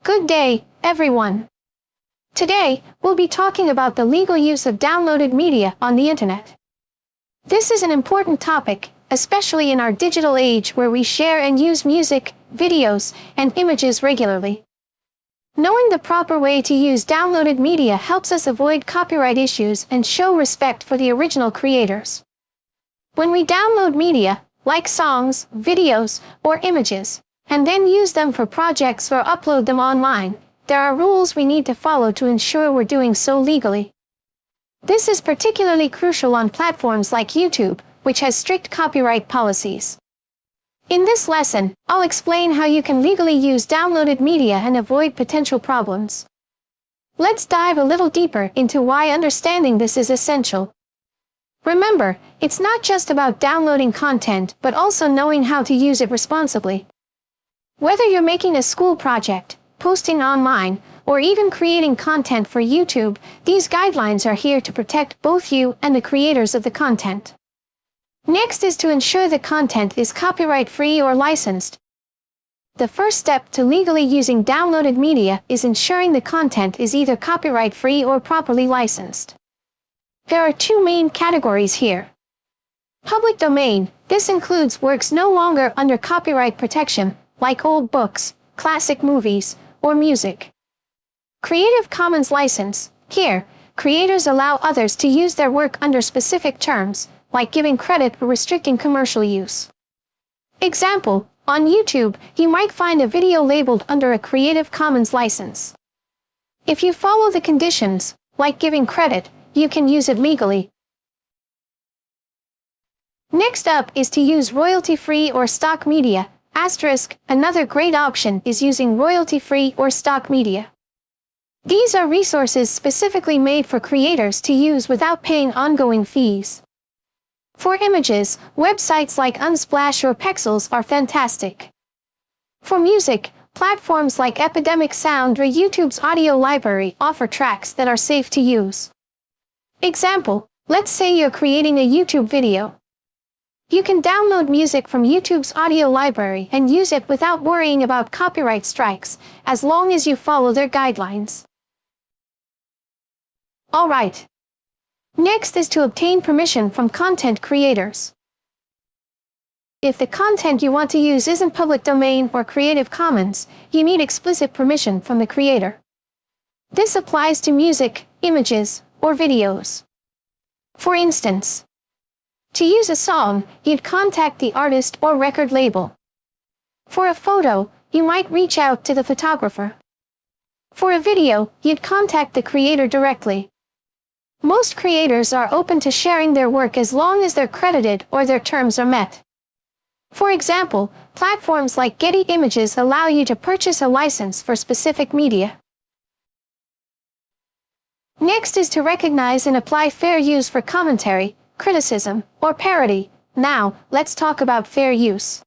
Good day, everyone. Today, we'll be talking about the legal use of downloaded media on the internet. This is an important topic, especially in our digital age where we share and use music, videos, and images regularly. Knowing the proper way to use downloaded media helps us avoid copyright issues and show respect for the original creators. When we download media, like songs, videos, or images, and then use them for projects or upload them online, there are rules we need to follow to ensure we're doing so legally. This is particularly crucial on platforms like YouTube, which has strict copyright policies. In this lesson, I'll explain how you can legally use downloaded media and avoid potential problems. Let's dive a little deeper into why understanding this is essential. Remember, it's not just about downloading content, but also knowing how to use it responsibly. Whether you're making a school project, posting online, or even creating content for YouTube, these guidelines are here to protect both you and the creators of the content. Next is to ensure the content is copyright-free or licensed. The first step to legally using downloaded media is ensuring the content is either copyright-free or properly licensed. There are two main categories here. Public domain. This includes works no longer under copyright protection, like old books, classic movies, or music. Creative Commons license. Here, creators allow others to use their work under specific terms, like giving credit or restricting commercial use. Example, on YouTube, you might find a video labeled under a Creative Commons license. If you follow the conditions, like giving credit, you can use it legally. Next up is to use royalty-free or stock media. Another great option is using royalty-free or stock media. These are resources specifically made for creators to use without paying ongoing fees. For images, websites like Unsplash or Pexels are fantastic. For music, platforms like Epidemic Sound or YouTube's audio library offer tracks that are safe to use. Example, let's say you're creating a YouTube video. You can download music from YouTube's audio library and use it without worrying about copyright strikes, as long as you follow their guidelines. Alright. Next is to obtain permission from content creators. If the content you want to use isn't public domain or Creative Commons, you need explicit permission from the creator. This applies to music, images, or videos. For instance, to use a song, you'd contact the artist or record label. For a photo, you might reach out to the photographer. For a video, you'd contact the creator directly. Most creators are open to sharing their work as long as they're credited or their terms are met. For example, platforms like Getty Images allow you to purchase a license for specific media. Next is to recognize and apply fair use for commentary, criticism, or parody. Now, let's talk about fair use.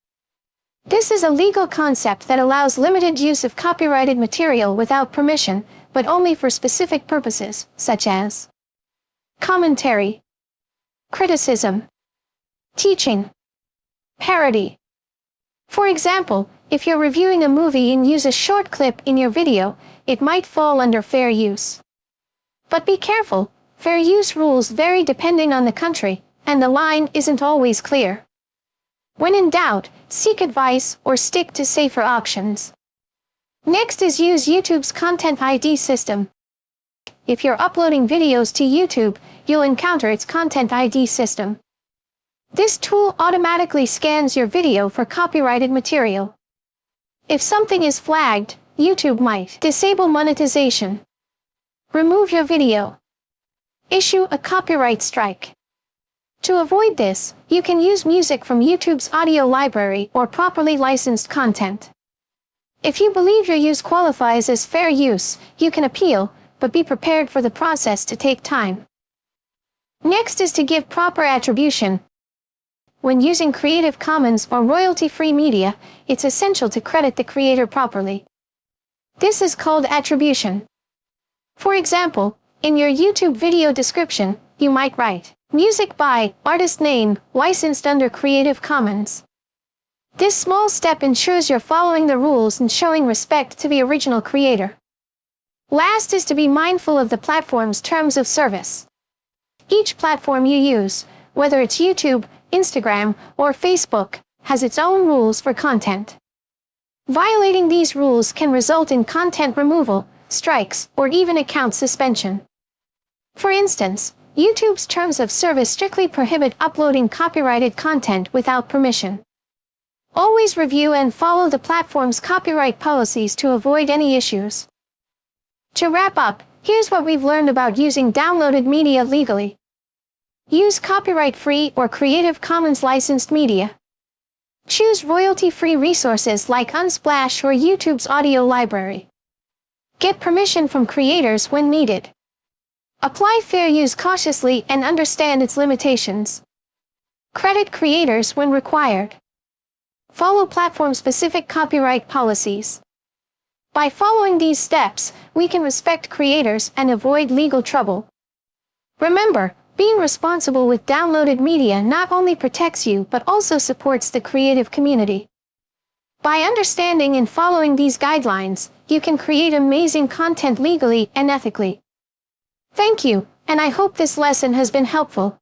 This is a legal concept that allows limited use of copyrighted material without permission, but only for specific purposes, such as commentary, criticism, teaching, parody. For example, if you're reviewing a movie and use a short clip in your video, it might fall under fair use. But be careful. Fair use rules vary depending on the country, and the line isn't always clear. When in doubt, seek advice or stick to safer options. Next is use YouTube's Content ID system. If you're uploading videos to YouTube, you'll encounter its Content ID system. This tool automatically scans your video for copyrighted material. If something is flagged, YouTube might disable monetization, remove your video, issue a copyright strike. To avoid this, you can use music from YouTube's audio library or properly licensed content. If you believe your use qualifies as fair use, you can appeal, but be prepared for the process to take time. Next is to give proper attribution. When using Creative Commons or royalty-free media, it's essential to credit the creator properly. This is called attribution. For example, in your YouTube video description, you might write, "Music by, artist name, licensed under Creative Commons." This small step ensures you're following the rules and showing respect to the original creator. Last is to be mindful of the platform's terms of service. Each platform you use, whether it's YouTube, Instagram, or Facebook, has its own rules for content. Violating these rules can result in content removal, strikes, or even account suspension. For instance, YouTube's terms of service strictly prohibit uploading copyrighted content without permission. Always review and follow the platform's copyright policies to avoid any issues. To wrap up, here's what we've learned about using downloaded media legally. Use copyright-free or Creative Commons licensed media. Choose royalty-free resources like Unsplash or YouTube's audio library. Get permission from creators when needed. Apply fair use cautiously and understand its limitations. Credit creators when required. Follow platform-specific copyright policies. By following these steps, we can respect creators and avoid legal trouble. Remember, being responsible with downloaded media not only protects you but also supports the creative community. By understanding and following these guidelines, you can create amazing content legally and ethically. Thank you, and I hope this lesson has been helpful.